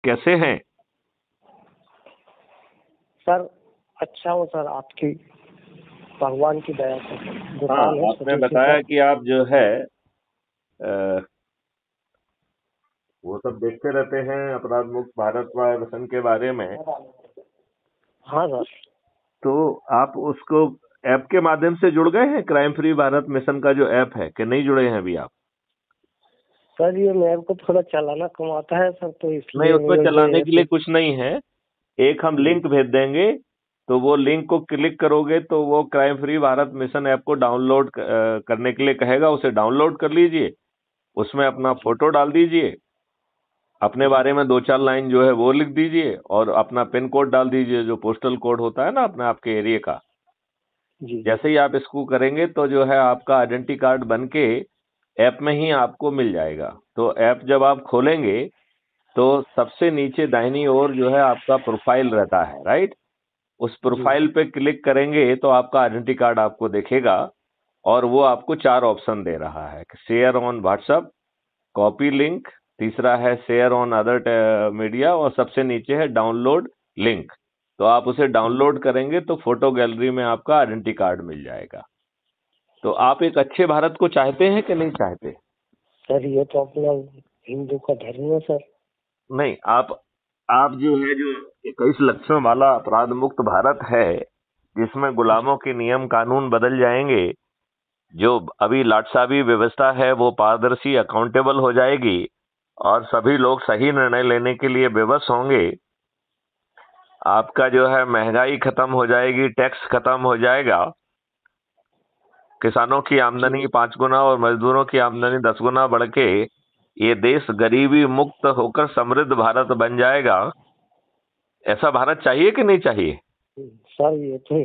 कैसे हैं? सर अच्छा हो सर, आपकी भगवान की दया से हाँ, दुकान है आपने छोटी सी बताया सर। कि आप जो है अ, वो सब देखते रहते हैं अपराध मुक्त भारत मिशन के बारे में। हाँ सर। तो आप उसको ऐप के माध्यम से जुड़ गए हैं, क्राइम फ्री भारत मिशन का जो ऐप है, कि नहीं जुड़े हैं अभी आप? सर ये मेरे को थोड़ा चलाना कम आता है सर, तो नहीं, इसलिए उसमें मुझे चलाने ये के लिए कुछ नहीं है। एक हम लिंक भेज देंगे, तो वो लिंक को क्लिक करोगे तो वो crime free Bharat mission app को डाउनलोड करने के लिए कहेगा। उसे डाउनलोड कर लीजिए, उसमें अपना फोटो डाल दीजिए, अपने बारे में 2-4 लाइन जो है वो लिख दीजिए और अपना पिन कोड डाल दीजिए, जो पोस्टल कोड होता है ना अपने आपके एरिया का। जी जी। जैसे ही आप इसको करेंगे तो जो है आपका आइडेंटिटी कार्ड बन के ऐप में ही आपको मिल जाएगा। तो ऐप जब आप खोलेंगे तो सबसे नीचे दाहिनी ओर जो है आपका प्रोफाइल रहता है, राइट? उस जी प्रोफाइल पे क्लिक करेंगे तो आपका आइडेंटिटी कार्ड आपको दिखेगा और वो आपको 4 ऑप्शन दे रहा है। Share on WhatsApp, copy link, तीसरा है शेयर ऑन अदर मीडिया और सबसे नीचे है डाउनलोड लिंक। तो आप उसे डाउनलोड करेंगे तो फोटो गैलरी में आपका आइडेंटिटी कार्ड मिल जाएगा। तो आप एक अच्छे भारत को चाहते हैं कि नहीं चाहते? सर, ये तो अपना हिंदू का धर्म है सर। नहीं, आप जो है जो 21 लक्षण वाला अपराध मुक्त भारत है, जिसमें गुलामों के नियम कानून बदल जाएंगे, जो अभी लाटसाबी व्यवस्था है वो पारदर्शी अकाउंटेबल हो जाएगी और सभी लोग सही निर्णय लेने के लिए विवश होंगे। आपका जो है महंगाई खत्म हो जाएगी, टैक्स खत्म हो जाएगा, किसानों की आमदनी 5 गुना और मजदूरों की आमदनी 10 गुना बढ़ के ये देश गरीबी मुक्त होकर समृद्ध भारत बन जाएगा। ऐसा भारत चाहिए कि नहीं चाहिए? सर ये तो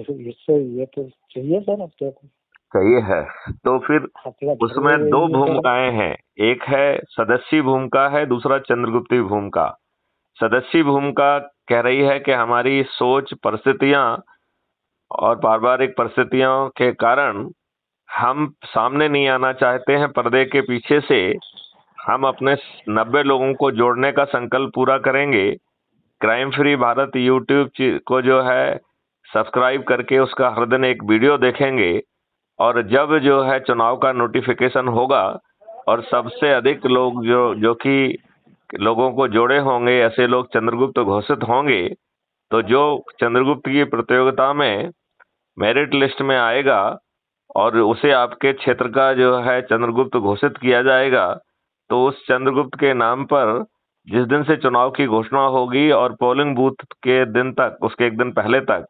चाहिए सर अपने को। चाहिए है। तो फिर अपना धर्म उसमें ही 2 यही है सर। भूमिकाएं हैं, एक है सदस्यी भूमिका है, दूसरा चंद्रगुप्ती भूमिका। सदस्यी भूमिका कह रही है कि हमारी सोच, परिस्थितियां और पारिवारिक परिस्थितियों के कारण हम सामने नहीं आना चाहते हैं, पर्दे के पीछे से हम अपने 90 लोगों को जोड़ने का संकल्प पूरा करेंगे। क्राइम फ्री भारत यूट्यूब को जो है सब्सक्राइब करके उसका हर दिन एक वीडियो देखेंगे और जब जो है चुनाव का नोटिफिकेशन होगा और सबसे अधिक लोग जो कि लोगों को जोड़े होंगे, ऐसे लोग चंद्रगुप्त घोषित होंगे, तो जो चंद्रगुप्त की प्रतियोगिता में मेरिट लिस्ट में आएगा और उसे आपके क्षेत्र का जो है चंद्रगुप्त घोषित किया जाएगा, तो उस चंद्रगुप्त के नाम पर जिस दिन से चुनाव की घोषणा होगी और पोलिंग बूथ के दिन तक, उसके एक दिन पहले तक,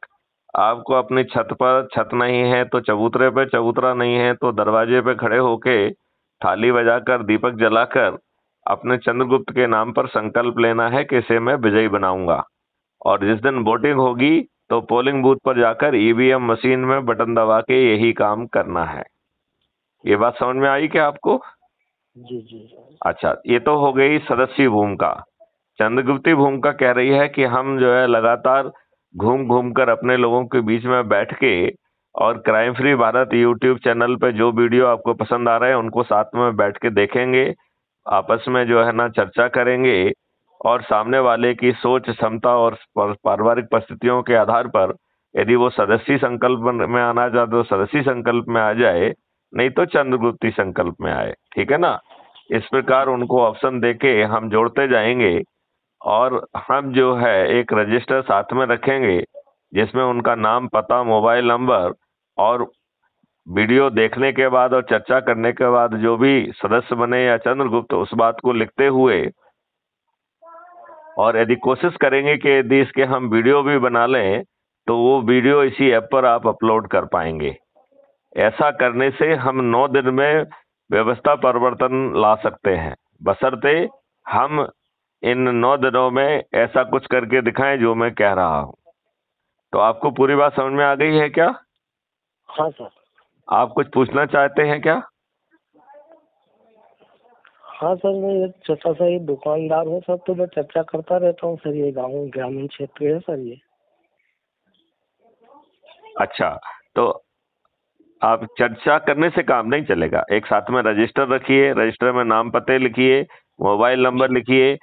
आपको अपनी छत पर, छत नहीं है तो चबूतरे पे, चबूतरा नहीं है तो दरवाजे पे खड़े होके थाली बजाकर, दीपक जलाकर अपने चंद्रगुप्त के नाम पर संकल्प लेना है कि इसे मैं विजयी बनाऊंगा। और जिस दिन वोटिंग होगी तो पोलिंग बूथ पर जाकर ईवीएम मशीन में बटन दबा के यही काम करना है। ये बात समझ में आई क्या आपको? जी जी। अच्छा, ये तो हो गई सदस्य भूमिका। चंद्रगुप्ती भूमिका कह रही है कि हम जो है लगातार घूम घूम कर अपने लोगों के बीच में बैठ के और crime free Bharat YouTube channel पे जो वीडियो आपको पसंद आ रहे हैं उनको साथ में बैठ के देखेंगे, आपस में जो है ना चर्चा करेंगे और सामने वाले की सोच, क्षमता और पारिवारिक परिस्थितियों के आधार पर यदि वो सदस्य संकल्प में आना चाहते तो सदस्य संकल्प में आ जाए, नहीं तो चंद्रगुप्ती संकल्प में आए। ठीक है ना? इस प्रकार उनको ऑप्शन देके हम जोड़ते जाएंगे और हम जो है एक रजिस्टर साथ में रखेंगे जिसमें उनका नाम, पता, मोबाइल नंबर और वीडियो देखने के बाद और चर्चा करने के बाद जो भी सदस्य बने या चंद्रगुप्त, उस बात को लिखते हुए और यदि कोशिश करेंगे कि यदि इसके हम वीडियो भी बना लें तो वो वीडियो इसी ऐप पर आप अपलोड कर पाएंगे। ऐसा करने से हम 9 दिन में व्यवस्था परिवर्तन ला सकते हैं, बशर्ते हम इन 9 दिनों में ऐसा कुछ करके दिखाएं जो मैं कह रहा हूं। तो आपको पूरी बात समझ में आ गई है क्या? हाँ सर। आप कुछ पूछना चाहते हैं क्या? हाँ सर, मैं एक छोटा सा ये दुकानदार हूँ सर, तो मैं चर्चा करता रहता हूँ सर। ये गाँव ग्रामीण क्षेत्र है सर ये। अच्छा, तो आप चर्चा करने से काम नहीं चलेगा। एक साथ में रजिस्टर रखिए, रजिस्टर में नाम, पते लिखिए, मोबाइल नंबर लिखिए,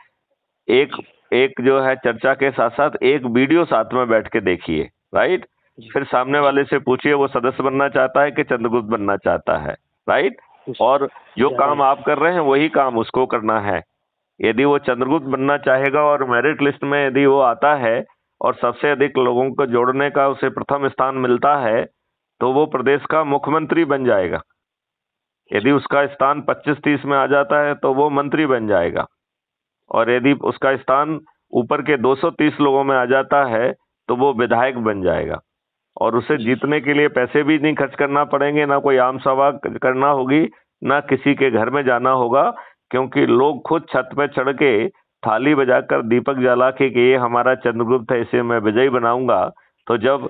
एक एक जो है चर्चा के साथ साथ एक वीडियो साथ में बैठ के देखिए, राइट। फिर सामने वाले से पूछिए वो सदस्य बनना चाहता है कि चंद्रगुप्त बनना चाहता है, राइट। और जो काम आप कर रहे हैं वही काम उसको करना है। यदि वो चंद्रगुप्त बनना चाहेगा और मेरिट लिस्ट में यदि वो आता है और सबसे अधिक लोगों को जोड़ने का उसे प्रथम स्थान मिलता है तो वो प्रदेश का मुख्यमंत्री बन जाएगा। यदि उसका स्थान 25-30 में आ जाता है तो वो मंत्री बन जाएगा, और यदि उसका स्थान ऊपर के 230 लोगों में आ जाता है तो वो विधायक बन जाएगा। और उसे जीतने के लिए पैसे भी नहीं खर्च करना पड़ेंगे, ना कोई आम सभा करना होगी, ना किसी के घर में जाना होगा, क्योंकि लोग खुद छत पे चढ़ के थाली बजाकर दीपक जला के कि ये हमारा चंद्रगुप्त है, इसे मैं विजयी बनाऊंगा। तो जब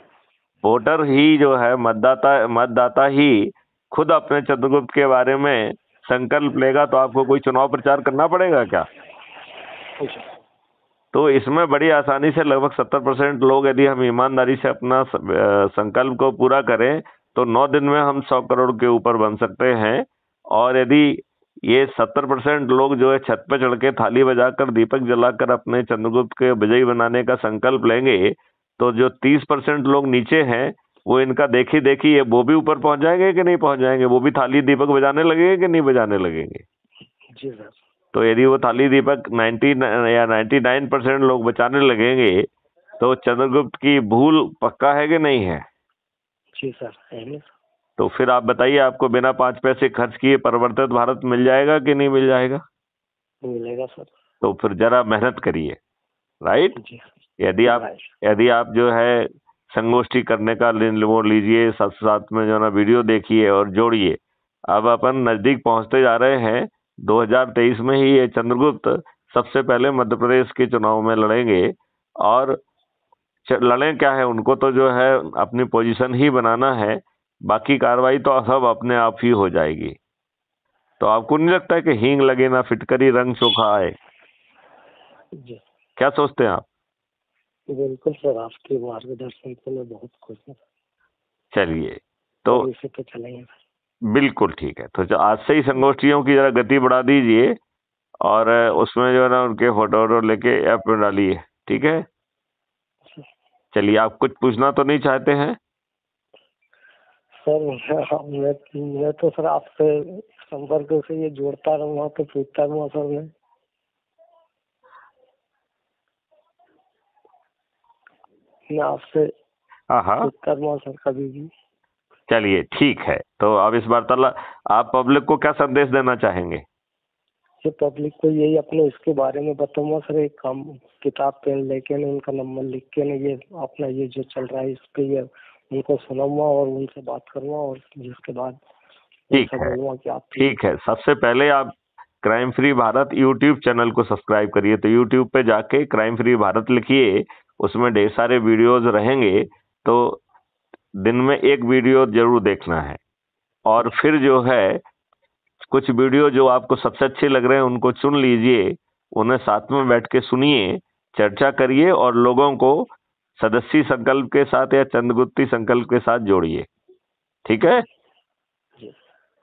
वोटर ही जो है मतदाता ही खुद अपने चंद्रगुप्त के बारे में संकल्प लेगा तो आपको कोई चुनाव प्रचार करना पड़ेगा क्या? तो इसमें बड़ी आसानी से लगभग 70% लोग, यदि हम ईमानदारी से अपना संकल्प को पूरा करें तो 9 दिन में हम 100 करोड़ के ऊपर बन सकते हैं। और यदि ये 70% लोग जो है छत पे चढ़ के थाली बजाकर दीपक जलाकर अपने चंद्रगुप्त के विजयी बनाने का संकल्प लेंगे तो जो 30% लोग नीचे हैं वो इनका देखी देखी ये वो भी ऊपर पहुंच जाएंगे कि नहीं पहुंच जाएंगे? वो भी थाली दीपक बजाने लगेंगे कि नहीं बजाने लगेंगे? जी सर। तो यदि वो थाली दीपक 90 या 99% लोग बचाने लगेंगे तो चंद्रगुप्त की भूल पक्का है कि नहीं है? जी सर, है। तो फिर आप बताइए, आपको बिना 5 पैसे खर्च किए परिवर्तित भारत मिल जाएगा कि नहीं मिल जाएगा? मिलेगा सर। तो फिर जरा मेहनत करिए, राइट। जी। यदि आप जो है संगोष्ठी करने का वो लीजिए, साथ साथ में जो ना वीडियो देखिए और जोड़िए। अब अपन नजदीक पहुंचते जा रहे हैं। 2023 में ही ये चंद्रगुप्त सबसे पहले मध्य प्रदेश के चुनाव में लड़ेंगे। और लड़ें क्या है, उनको तो जो है अपनी पोजीशन ही बनाना है, बाकी कार्रवाई तो सब अपने आप ही हो जाएगी। तो आपको नहीं लगता है कि हींग लगे ना फिटकरी रंग चोखा आए? जी। क्या सोचते हैं आप? बिल्कुल सर, आपके मार्गदर्शन से मैं बहुत खुश हूँ। चलिए, तो इसे पे चलेंगे। बिल्कुल ठीक है। तो आज से ही संगोष्ठियों की जरा गति बढ़ा दीजिए और उसमें जो है ना उनके फोटो लेके ऐप में डालिए, ठीक है। चलिए, आप कुछ पूछना तो नहीं चाहते हैं? सर मैं तो सर आपसे संपर्क से ये जोड़ता रहूँगा तो पूछता रहूँगा सर। मैं आपसे पूछता रहूँगा सर कभी भी। चलिए ठीक है। तो अब इस वार्तालाप आप पब्लिक को क्या संदेश देना चाहेंगे? पब्लिक को यही अपने इसके बारे में बताऊंगा सर, एक काम किताब पेन लेके ना उनका नंबर लिख के ना ये अपना ये जो चल रहा है इस पे ये उनको सुनाऊंगा और उनसे बात करूंगा, और जिसके बाद ठीक है। सबसे पहले आप crime free Bharat YouTube channel को सब्सक्राइब करिए। तो यूट्यूब पे जाके क्राइम फ्री भारत लिखिए, उसमें ढेर सारे वीडियोज रहेंगे, तो दिन में एक वीडियो जरूर देखना है। और फिर जो है कुछ वीडियो जो आपको सबसे अच्छे लग रहे हैं उनको चुन लीजिए, उन्हें साथ में बैठ के सुनिए, चर्चा करिए और लोगों को सदस्य संकल्प के साथ या चंद्रगुप्ती संकल्प के साथ जोड़िए, ठीक है।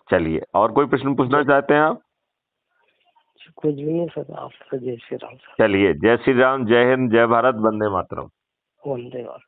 चलिए, और कोई प्रश्न पूछना चाहते हैं आप? कुछ भी नहीं सर, आपका जय श्री राम। चलिए, जय श्री राम, जय हिंद, जय भारत, वंदे मातरम। वंदे मातरम।